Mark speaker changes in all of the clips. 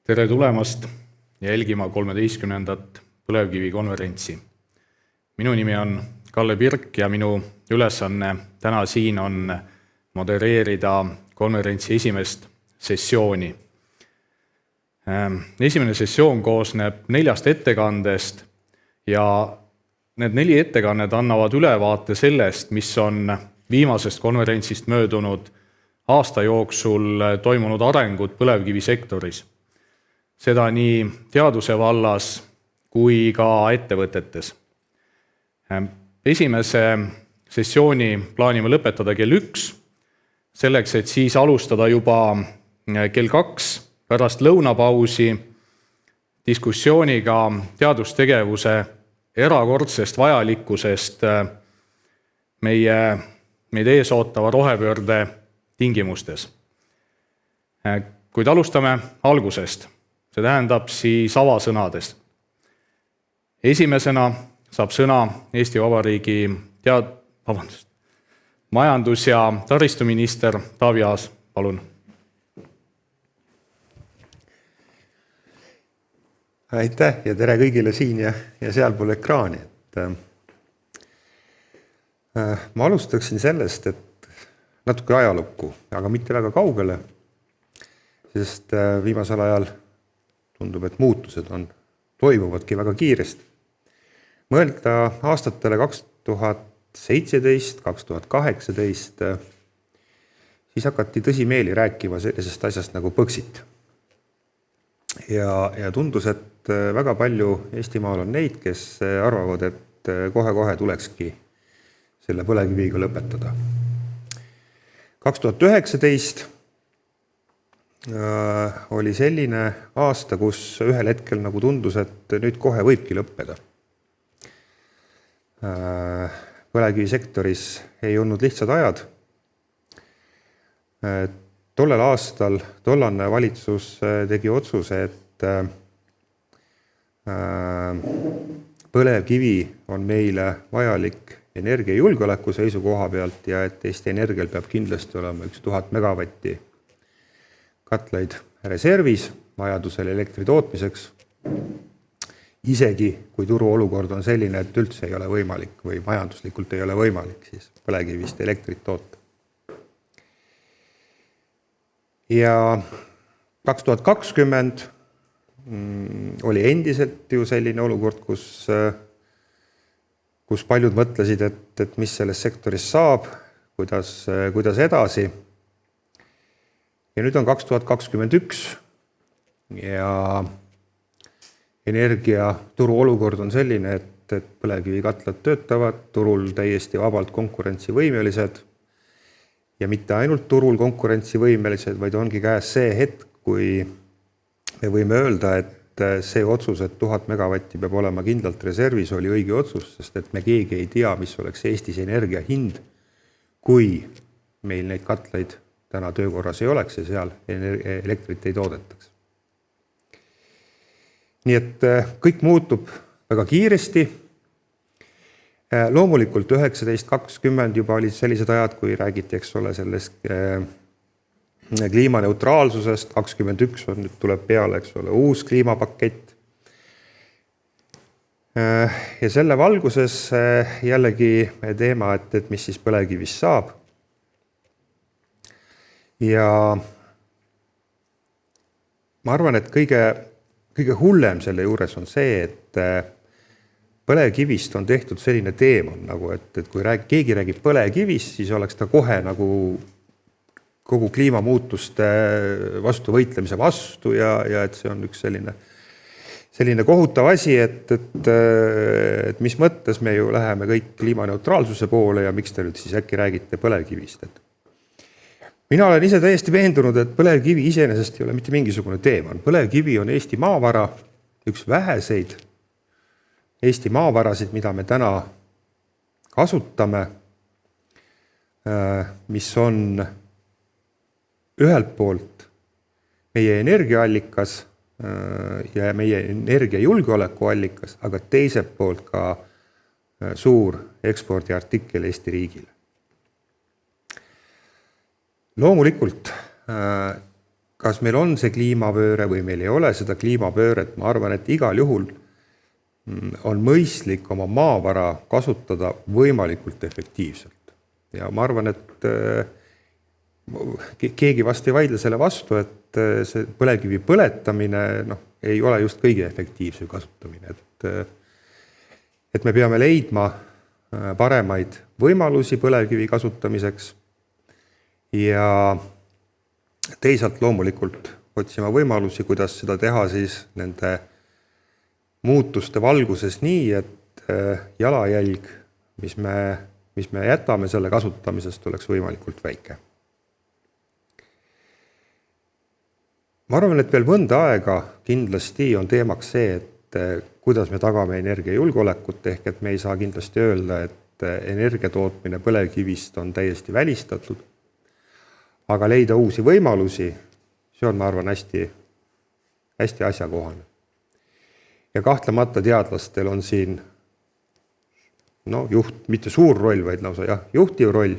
Speaker 1: Tere tulemast jälgima 13. põlevkivikonverentsi. Minu nimi on Kalle Pirk ja minu ülesanne täna siin on modereerida konverentsi esimest sessiooni. Esimene sessioon koosneb 4 ettekandest ja need 4 ettekannet annavad ülevaate sellest, mis on viimasest konverentsist möödunud aasta jooksul toimunud arengud põlevkivisektoris. Seda nii teaduse vallas kui ka ettevõtetes. Esimese sessiooni plaanime lõpetada kell 1, selleks, et siis alustada juba kell 2 pärast lõunapausi diskussiooniga teadustegevuse erakordsest vajalikkusest meid ees ootava rohepöörde tingimustes. Kuid alustame algusest. See tähendab siis avasõnadest. Esimesena saab sõna Eesti Vabariigi majandus- ja taristuminister Taavi Aas. Palun.
Speaker 2: Aitäh ja tere kõigile siin ja sealpool ekraani. Ma alustaksin sellest, et natuke ajalukku, aga mitte väga kaugele, sest viimasel ajal tundub, et muutused toimuvadki väga kiiresti. Mõelda aastatele 2017, 2018, siis hakati tõsimeeli rääkima sellisest asjast nagu Põxit. Ja tundus, et väga palju Eestimaal on neid, kes arvavad, et kohe-kohe tulekski selle põlevkiviga lõpetada. 2019 oli selline aasta, kus ühel hetkel nagu tundus, et nüüd kohe võibki lõppeda. Põlevkivisektoris ei olnud lihtsad ajad. Tollel aastal tollane valitsus tegi otsuse, et põlevkivi on meile vajalik energiajulgeoleku seisukoha pealt ja et Eesti Energial peab kindlasti olema 1000 megavatti katlaid reservis vajadusel elektri tootmiseks, isegi kui turu olukord on selline, et üldse ei ole võimalik või majanduslikult ei ole võimalik siis põlevkivist elektrit toota. Ja 2020 oli endiselt ju selline olukord, kus paljud mõtlesid, et mis selles sektoris saab, kuidas edasi. Ja nüüd on 2021 ja energiaturu olukord on selline, et põlevkivikatlad töötavad turul täiesti vabalt konkurentsivõimelised ja mitte ainult turul konkurentsivõimelised, vaid ongi käes see hetk, kui me võime öelda, et see otsus, et 1000 megavatti peab olema kindlalt reservis, oli õige otsus, sest et me keegi ei tea, mis oleks Eestis energia hind, kui meil neid katlaid täna töökorras ei oleks ja seal elektrit ei toodetaks. Nii et kõik muutub väga kiiresti. Loomulikult 19-20 juba olid sellised ajad, kui räägiti, eks ole, sellest kliimaneutraalsusest, 21 on nüüd tuleb peale, eks ole, uus kliimapakett. Ja selle valguses jällegi teema, et mis siis põlevkivist saab. Ja ma arvan, et kõige hullem selle juures on see, et põlevkivist on tehtud selline teemon, nagu et kui keegi räägib põlevkivist, siis oleks ta kohe nagu kogu kliimamuutuste vastu võitlemise vastu ja et see on üks selline kohutav asi, et mis mõttes me ju läheme kõik kliimaneutraalsuse poole ja miks te nüüd siis äkki räägite põlevkivist. Mina olen ise täiesti veendunud, et põlevkivi iseenesest ei ole mitte mingisugune teemon. Põlevkivi on Eesti maavara, üks väheseid Eesti maavarasid, mida me täna kasutame, mis on ühelt poolt meie energiaallikas ja meie energiajulgeoleku allikas, aga teiselt poolt ka suur ekspordiartikkel Eesti riigile. Loomulikult kas meil on see kliimapööre või meil ei ole seda kliimapööret, ma arvan, et igal juhul on mõistlik oma maavara kasutada võimalikult efektiivselt. Ja ma arvan, et keegi vast ei vaidle selle vastu, et see põlevkivi põletamine ei ole just kõige efektiivsem kasutamine. Et me peame leidma paremaid võimalusi põlevkivi kasutamiseks ja teisalt loomulikult otsima võimalusi, kuidas seda teha siis nende muutuste valguses nii, et jalajälg, mis me jätame selle kasutamisest, oleks võimalikult väike. Ma arvan, et veel mõnda aega kindlasti on teemaks see, et kuidas me tagame energiajulgeolekut, ehk et me ei saa kindlasti öelda, et energiatootmine põlevkivist on täiesti välistatud, aga leida uusi võimalusi, see on, ma arvan, hästi asjakohane. Ja kahtlemata teadlastel on siin mitte suur roll, vaid lausa juhtiv roll.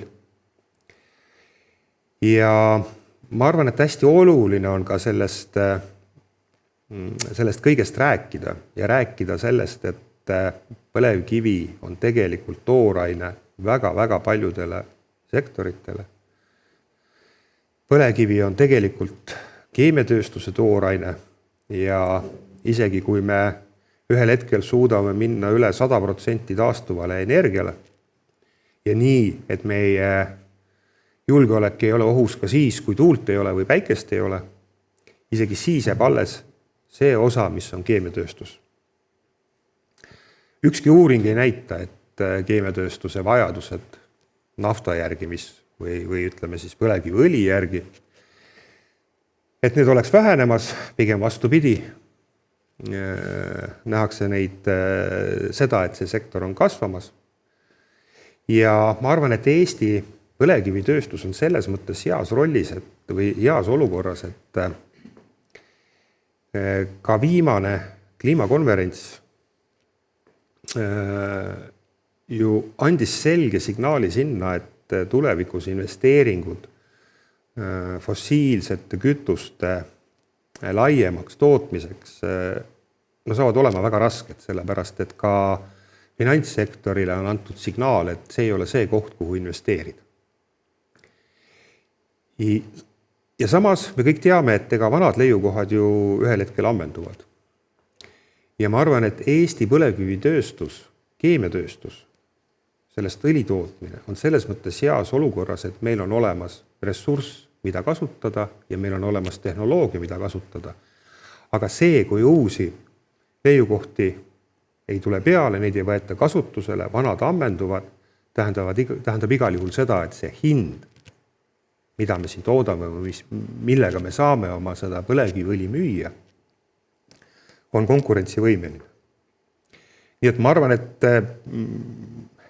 Speaker 2: Ja ma arvan, et hästi oluline on ka sellest kõigest rääkida ja rääkida sellest, et põlevkivi on tegelikult tooraine väga-väga paljudele sektoritele. Põlevkivi on tegelikult keemiatööstuse tooraine ja isegi kui me ühel hetkel suudame minna üle 100% taastuvale energiale ja nii, et meie julgeolek ei ole ohus ka siis, kui tuult ei ole või päikest ei ole, isegi siis jääb alles see osa, mis on keemiatööstus. Ükski uuring ei näita, et keemiatööstuse vajadused nafta järgi, või ütleme siis põlevkiviõli järgi, et need oleks vähenemas, pigem vastupidi. Nähakse seda, et see sektor on kasvamas. Ja ma arvan, et Eesti põlevkivitööstus on selles mõttes heas rollis või heas olukorras, et ka viimane kliimakonverents ju andis selge signaali sinna, et tulevikus investeeringud fossiilsete kütuste laiemaks tootmiseks saavad olema väga rasked, sellepärast et ka finantssektorile on antud signaal, et see ei ole see koht, kuhu investeerida. Ja samas me kõik teame, et ega vanad leiukohad ju ühel hetkel ammenduvad. Ja ma arvan, et Eesti põlevkivitööstus, keemiatööstus, sellest õlitootmine on selles mõttes heas olukorras, et meil on olemas ressurss, mida kasutada ja meil on olemas tehnoloogia, mida kasutada. Aga see, kui uusi leiukohti ei tule peale, neid ei võeta kasutusele, vanad ammenduvad, tähendab igal juhul seda, et see hind, mida me siin toodame või millega me saame oma seda põlevkiviõli müüa, on konkurentsivõimeline. Nii et ma arvan, et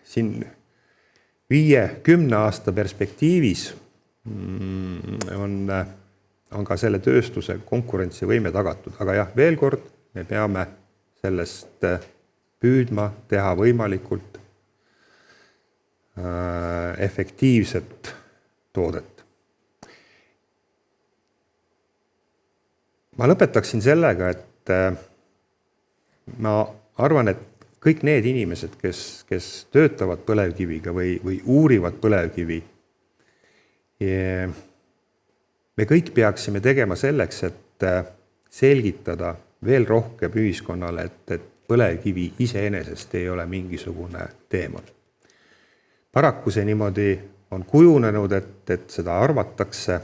Speaker 2: siin 5-10 aasta perspektiivis on ka selle tööstuse konkurentsivõime tagatud. Aga jah, veel kord, me peame sellest püüdma teha võimalikult efektiivset toodet. Ma lõpetaksin sellega, et ma arvan, et kõik need inimesed, kes töötavad põlevkiviga või uurivad põlevkivi, me kõik peaksime tegema selleks, et selgitada veel rohkem ühiskonnale, et põlevkivi iseenesest ei ole mingisugune teema. Paraku see niimoodi on kujunenud, et seda arvatakse,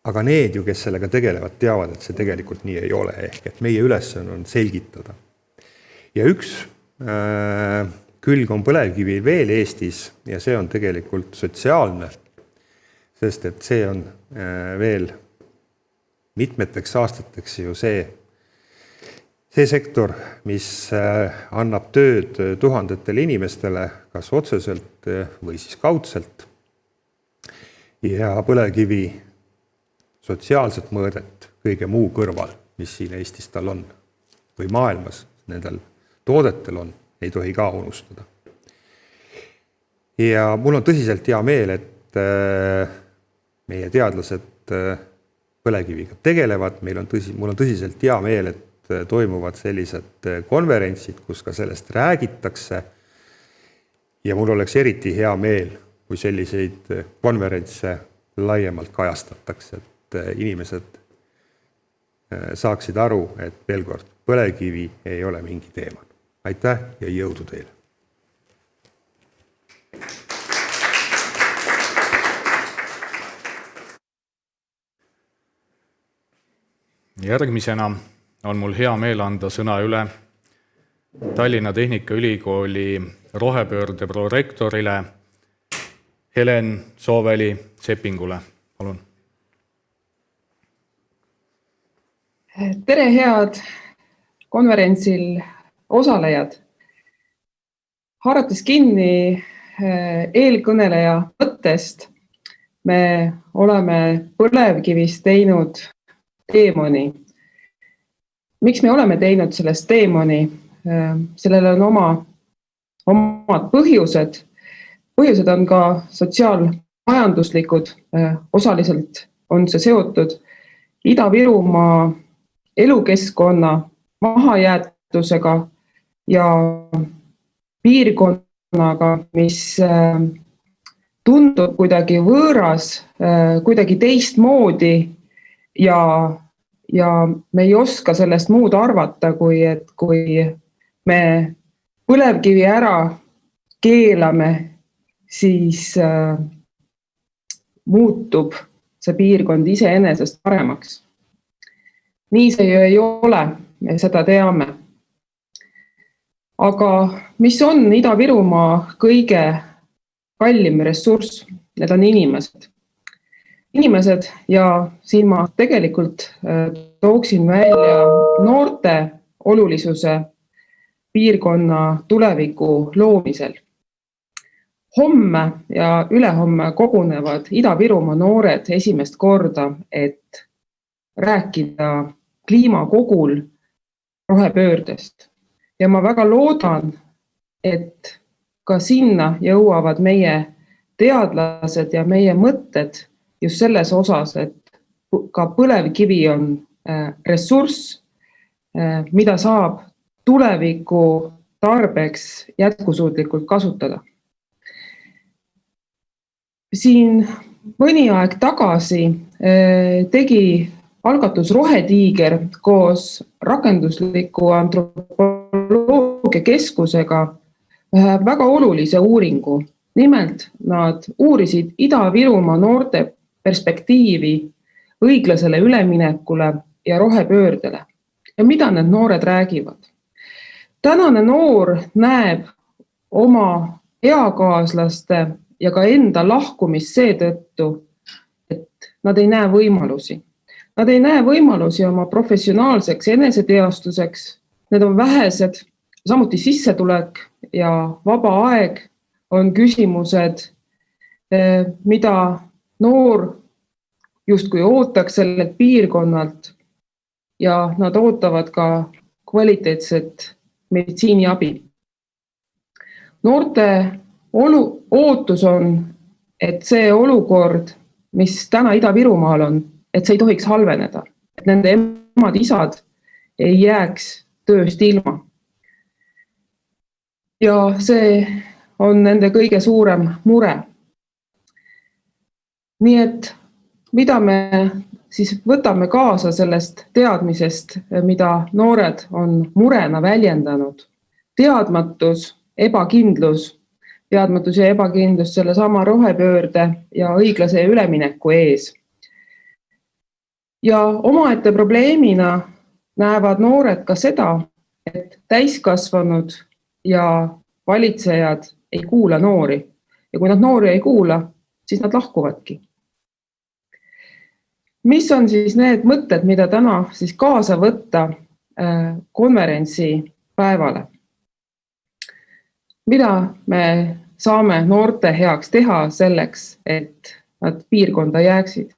Speaker 2: aga need ju, kes sellega tegelevad, teavad, et see tegelikult nii ei ole, ehk et meie ülesanne on selgitada. Ja üks külg on põlevkivi veel Eestis ja see on tegelikult sotsiaalne, sest et see on veel mitmeteks aastateks ju see sektor, mis annab tööd tuhandetele inimestele, kas otseselt või siis kaudselt. Ja põlevkivi sotsiaalset mõõdet kõige muu kõrval, mis siin Eestis tal on või maailmas nendel toodetel on, ei tohi ka unustada. ja mul on tõsiselt hea meel, et meie teadlased põlevkiviga tegelevad, mul on tõsiselt hea meel, et toimuvad sellised konverentsid, kus ka sellest räägitakse. Ja mul oleks eriti hea meel, kui selliseid konverentse laiemalt kajastatakse, et inimesed saaksid aru, et veel kord, põlevkivi ei ole mingi teema. Aitäh ja jõudu teile!
Speaker 1: Järgmisena on mul hea meel anda sõna üle Tallinna Tehnikaülikooli rohepöörde prorektorile Helen Sooveli-Seppingule. Palun.
Speaker 3: Tere head konverentsil osalejad. Haarates kinni eelkõneleja mõttest, me oleme põlevkivist teinud teemoni. Miks me oleme teinud sellest teemoni? Sellel on omad põhjused. Põhjused on ka sotsiaalmajanduslikud. Osaliselt on see seotud Ida-Virumaa elukeskkonna mahajäetusega ja piirkonnaga, mis tundub kuidagi võõras, kuidagi teistmoodi ja me ei oska sellest muud arvata, kui me põlevkivi ära keelame, siis muutub see piirkond iseenesest paremaks. Nii see ju ei ole, me seda teame. Aga mis on Ida-Virumaa kõige kallim ressurss? Need on inimesed. Inimesed ja siin ma tegelikult tooksin välja noorte olulisuse piirkonna tuleviku loomisel. Homme ja ülehomme kogunevad Ida-Virumaa noored esimest korda, et rääkida kliimakogul rohepöördest. Ja ma väga loodan, et ka sinna jõuavad meie teadlased ja meie mõtted just selles osas, et ka põlevkivi on ressurss, mida saab tuleviku tarbeks jätkusuutlikult kasutada. Siin mõni aeg tagasi tegi algatus Rohetiiger koos rakendusliku antropoloogia keskusega ühe väga olulise uuringu. Nimelt nad uurisid Ida-Virumaa noorte perspektiivi õiglasele üleminekule ja rohepöördele. Ja mida need noored räägivad? Tänane noor näeb oma eakaaslaste ja ka enda lahkumist seetõttu, et nad ei näe võimalusi. Nad ei näe võimalusi oma professionaalseks eneseteostuseks. Need on vähesed, samuti sissetulek ja vaba aeg on küsimused, mida noor justkui ootaks sellelt piirkonnalt ja nad ootavad ka kvaliteetset meditsiiniabi. Noorte ootus on, et see olukord, mis täna Ida-Virumaal on, et see ei tohiks halveneda, et nende emad-isad ei jääks tööst ilma. Ja see on nende kõige suurem mure. Nii et mida me siis võtame kaasa sellest teadmisest, mida noored on murena väljendanud? Teadmatus, ebakindlus selle sama rohepöörde ja õiglase ülemineku ees. Ja omaette probleemina näevad noored ka seda, et täiskasvanud ja valitsejad ei kuula noori. Ja kui nad noori ei kuula, siis nad lahkuvadki. Mis on siis need mõtted, mida täna siis kaasa võtta konverentsi päevale? Mida me saame noorte heaks teha selleks, et nad piirkonda jääksid?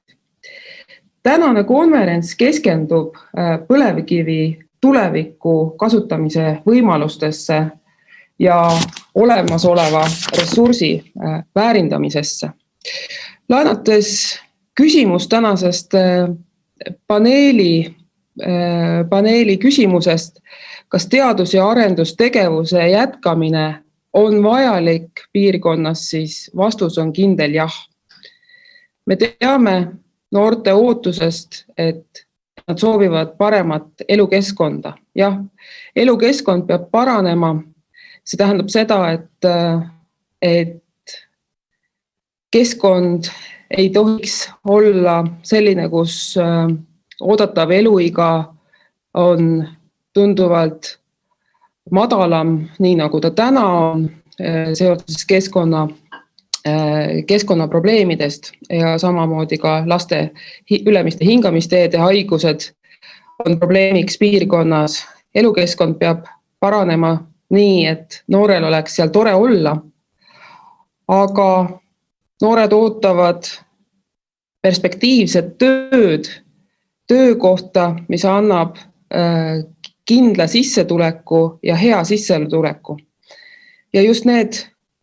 Speaker 3: Tänane konverents keskendub põlevkivi tuleviku kasutamise võimalustesse ja olemasoleva ressursi väärindamisesse. Laenates küsimus tänasest paneeli küsimusest, kas teadus- ja arendustegevuse jätkamine on vajalik piirkonnas, siis vastus on kindel jah. Me teame noorte ootusest, et nad soovivad paremat elukeskkonda. Jah, elukeskkond peab paranema. See tähendab seda, et keskkond ei tohiks olla selline, kus oodatav eluiga on tunduvalt madalam, nii nagu ta täna on, seoses keskkonnaprobleemidest ja samamoodi ka laste ülemiste hingamisteede haigused on probleemiks piirkonnas. Elukeskkond peab paranema nii, et noorel oleks seal tore olla, aga noored ootavad perspektiivset töökohta, mis annab kindla sissetuleku ja hea sissetuleku. Ja just need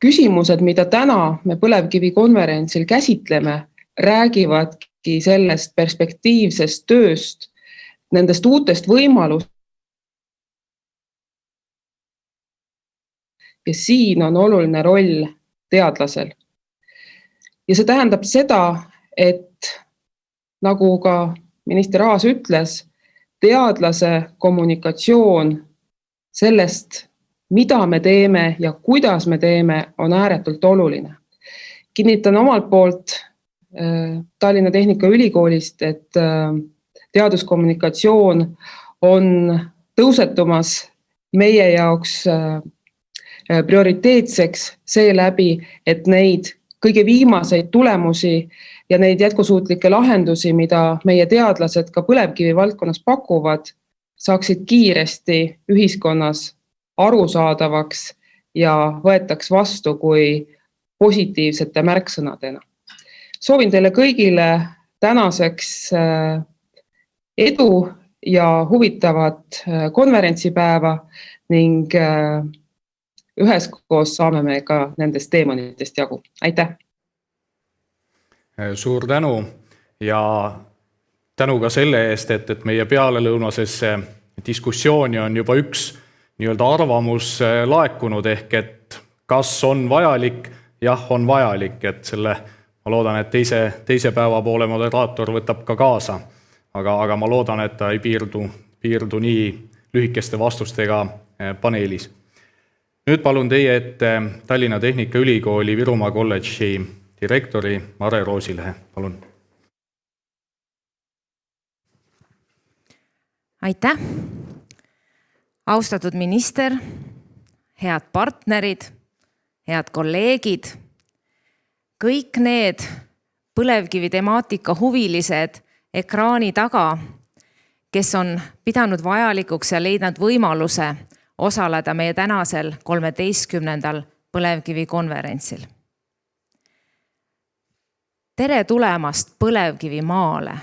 Speaker 3: küsimused, mida täna me põlevkivi konverentsil käsitleme, räägivadki sellest perspektiivsest tööst, nendest uutest võimalust. Ja siin on oluline roll teadlasel. Ja see tähendab seda, et nagu ka minister Aas ütles, teadlase kommunikatsioon sellest, mida me teeme ja kuidas me teeme, on ääretult oluline. Kinnitan omalt poolt Tallinna Tehnikaülikoolist, et teaduskommunikatsioon on tõusetumas meie jaoks prioriteetseks seeläbi, et neid kõige viimaseid tulemusi ja neid jätkusuutlikke lahendusi, mida meie teadlased ka põlevkivi valdkonnas pakuvad, saaksid kiiresti ühiskonnas arusaadavaks ja võetaks vastu kui positiivsete märksõnadena. Soovin teile kõigile tänaseks edu ja huvitavat konverentsipäeva ning üheskoos saame me ka nendest teemonitest jagu. Aitäh!
Speaker 1: Suur tänu ja tänu ka selle eest, et meie pealelõunasesse diskussiooni on juba üks nii-öelda arvamus laekunud ehk, et kas on vajalik? Jah, on vajalik, et selle, ma loodan, et teise päeva poole moderaator võtab ka kaasa, aga ma loodan, et ta ei piirdu nii lühikeste vastustega paneelis. Nüüd palun teie ette Tallinna Tehnikaülikooli Virumaa kolledži direktori Mare Roosilehe. Palun.
Speaker 4: Aitäh! Austatud minister, head partnerid, head kolleegid, kõik need põlevkivi temaatika huvilised ekraani taga, kes on pidanud vajalikuks ja leidnud võimaluse osaleda meie tänasel 13. põlevkivi konverentsil. Tere tulemast põlevkivi maale!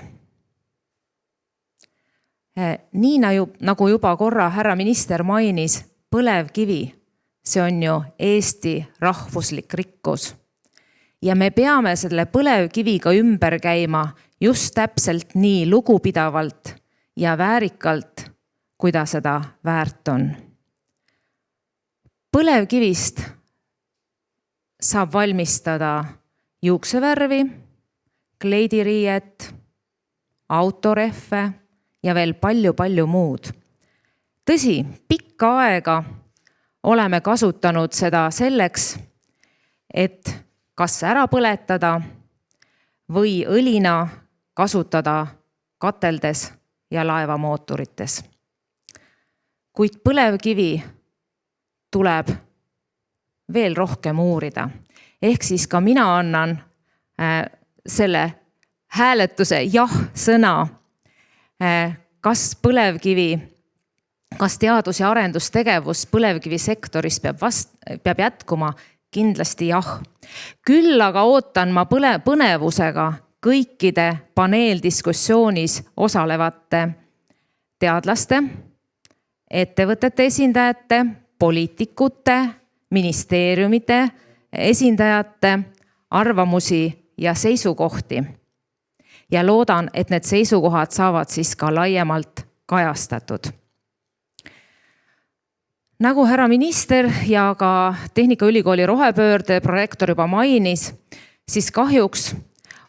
Speaker 4: Nii nagu juba korra härra minister mainis, põlevkivi, see on ju Eesti rahvuslik rikkus. Ja me peame selle põlevkiviga ümber käima just täpselt nii lugupidavalt ja väärikalt, kui ta seda väärt on. Põlevkivist saab valmistada juuksevärvi, kleidiriiet, autorehve ja veel palju muud. Tõsi, pikka aega oleme kasutanud seda selleks, et kas ära põletada või õlina kasutada kateldes ja laevamootorites. Kuid põlevkivi tuleb veel rohkem uurida. Ehk siis ka mina annan selle hääletuse jah-sõna, kas teadus- ja arendustegevus põlevkivisektoris peab jätkuma, kindlasti jah. Küll aga ootan ma põnevusega kõikide paneeldiskussioonis osalevate teadlaste, ettevõtete esindajate, poliitikute, ministeeriumite esindajate arvamusi ja seisukohti. Ja loodan, et need seisukohad saavad siis ka laiemalt kajastatud. Nagu härra minister ja ka Tehnikaülikooli rohepöörde projektor juba mainis, siis kahjuks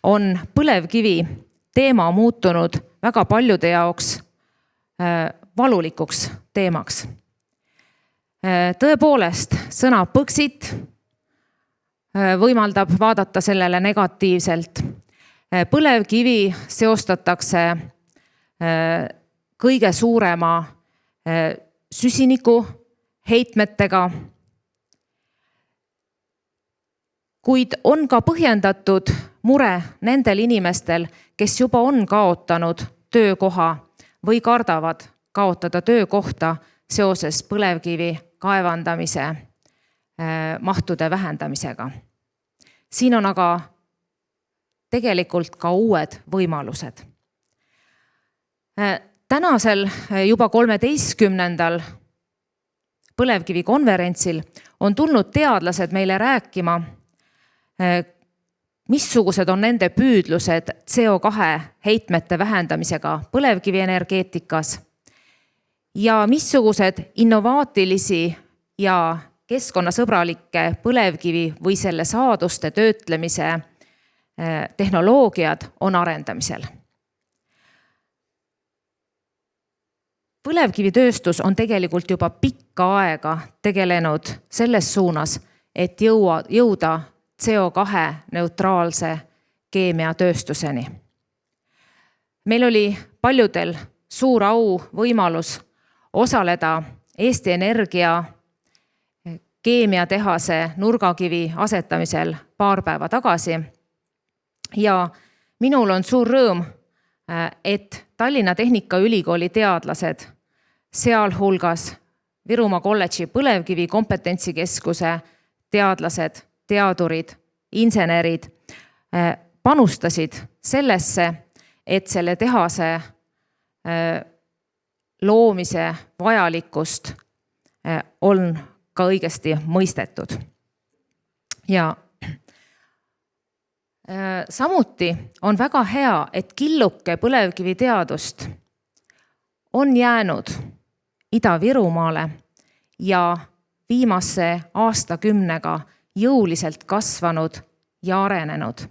Speaker 4: on põlevkivi teema muutunud väga paljude jaoks valulikuks teemaks. Tõepoolest, sõna Põxit võimaldab vaadata sellele negatiivselt. Põlevkivi seostatakse kõige suurema süsiniku heitmetega, kuid on ka põhjendatud mure nendel inimestel, kes juba on kaotanud töökoha või kardavad kaotada töökohta seoses põlevkivi kaevandamise mahtude vähendamisega. Siin on aga tegelikult ka uued võimalused. Tänasel juba 13. põlevkivi konverentsil on tulnud teadlased meile rääkima, missugused on nende püüdlused CO2 heitmete vähendamisega põlevkivienergeetikas ja missugused innovaatilisi ja keskkonnasõbralikke põlevkivi või selle saaduste töötlemise tehnoloogiad on arendamisel. Põlevkivitööstus on tegelikult juba pikka aega tegelenud selles suunas, et jõuda CO2 neutraalse keemiatööstuseni. Meil oli paljudel suur au võimalus osaleda Eesti Energia keemiatehase nurgakivi asetamisel paar päeva tagasi. Ja minul on suur rõõm, et Tallinna Tehnikaülikooli teadlased, sealhulgas Virumaa kolledži põlevkivi kompetentsikeskuse teadlased, teadurid, insenerid panustasid sellesse, et selle tehase loomise vajalikkust on ka õigesti mõistetud. Ja samuti on väga hea, et killuke põlevkiviteadust on jäänud Ida-Virumaale ja viimase aastakümnega jõuliselt kasvanud ja arenenud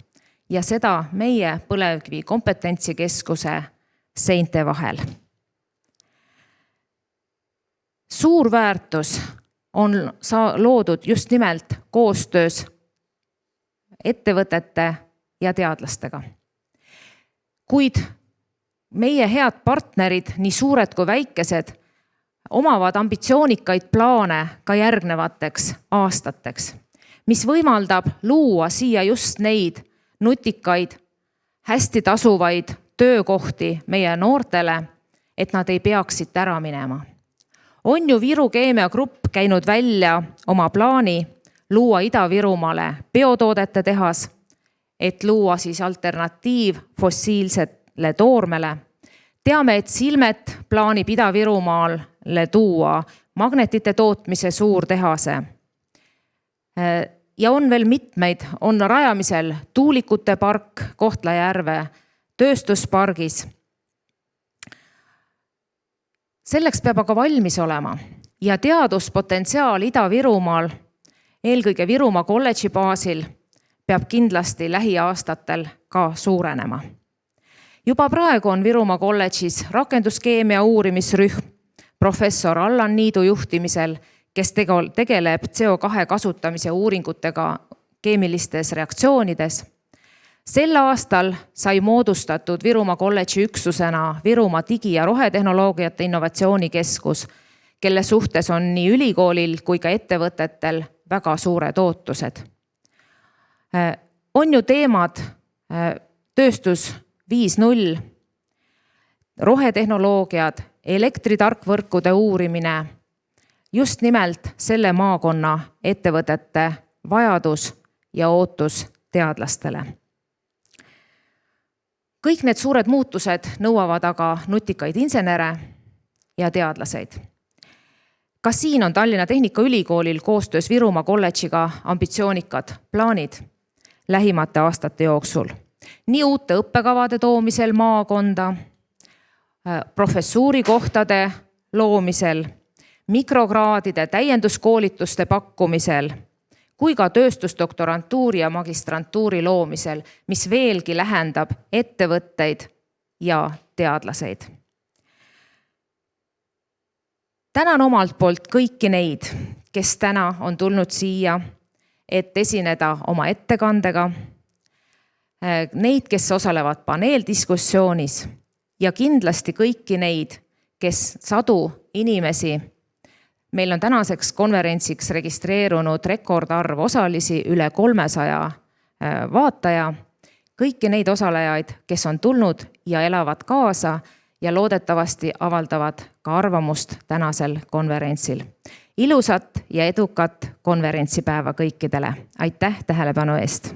Speaker 4: ja seda meie põlevkivi kompetentsikeskuse seinte vahel. Suur väärtus on loodud just nimelt koostöös ettevõtete ja teadlastega. Kuid meie head partnerid, nii suured kui väikesed, omavad ambitsioonikaid plaane ka järgnevateks aastateks, mis võimaldab luua siia just neid nutikaid, hästi tasuvaid töökohti meie noortele, et nad ei peaks siit ära minema. On ju Viru Keemia Grupp käinud välja oma plaani luua Ida-Virumaale biotoodete tehas, et luua siis alternatiiv fossiilsele toormele. Teame, et Silmet plaanib Ida-Virumaale tuua magnetite tootmise suurtehase. Ja on veel mitmeid, on rajamisel tuulikute park Kohtla-Järve tööstuspargis. Selleks peab aga valmis olema ja teaduspotentsiaal Ida-Virumaal, eelkõige Virumaa kolledži baasil, peab kindlasti lähiaastatel ka suurenema. Juba praegu on Virumaa kolledžis rakenduskeemia uurimisrühm professor Allan Niidu juhtimisel, kes tegeleb CO2 kasutamise uuringutega keemilistes reaktsioonides. Sel aastal sai moodustatud Virumaa kolledži üksusena Virumaa digi- ja rohetehnoloogiate innovatsioonikeskus, kelle suhtes on nii ülikoolil kui ka ettevõtetel väga suured ootused. On ju teemad tööstus 5.0, rohetehnoloogiad, elektritarkvõrkude uurimine, just nimelt selle maakonna ettevõtete vajadus ja ootus teadlastele. Kõik need suured muutused nõuavad aga nutikaid insenere ja teadlaseid. Ka siin on Tallinna Tehnikaülikoolil koostöös Virumaa kolledžiga ambitsioonikad plaanid lähimate aastate jooksul. Nii uute õppekavade toomisel maakonda, professuurikohtade loomisel, mikrokraadide täienduskoolituste pakkumisel, kui ka tööstusdoktorantuuri ja magistrantuuri loomisel, mis veelgi lähendab ettevõtteid ja teadlaseid. Tänan omalt poolt kõiki neid, kes täna on tulnud siia, et esineda oma ettekandega, neid, kes osalevad paneeldiskussioonis ja kindlasti kõiki neid, kes sadu inimesi. Meil on tänaseks konverentsiks registreerunud rekordarv osalisi üle 300 vaataja. Kõiki neid osalejaid, kes on tulnud ja elavad kaasa ja loodetavasti avaldavad ka arvamust tänasel konverentsil. Ilusat ja edukat konverentsipäeva kõikidele. Aitäh tähelepanu eest!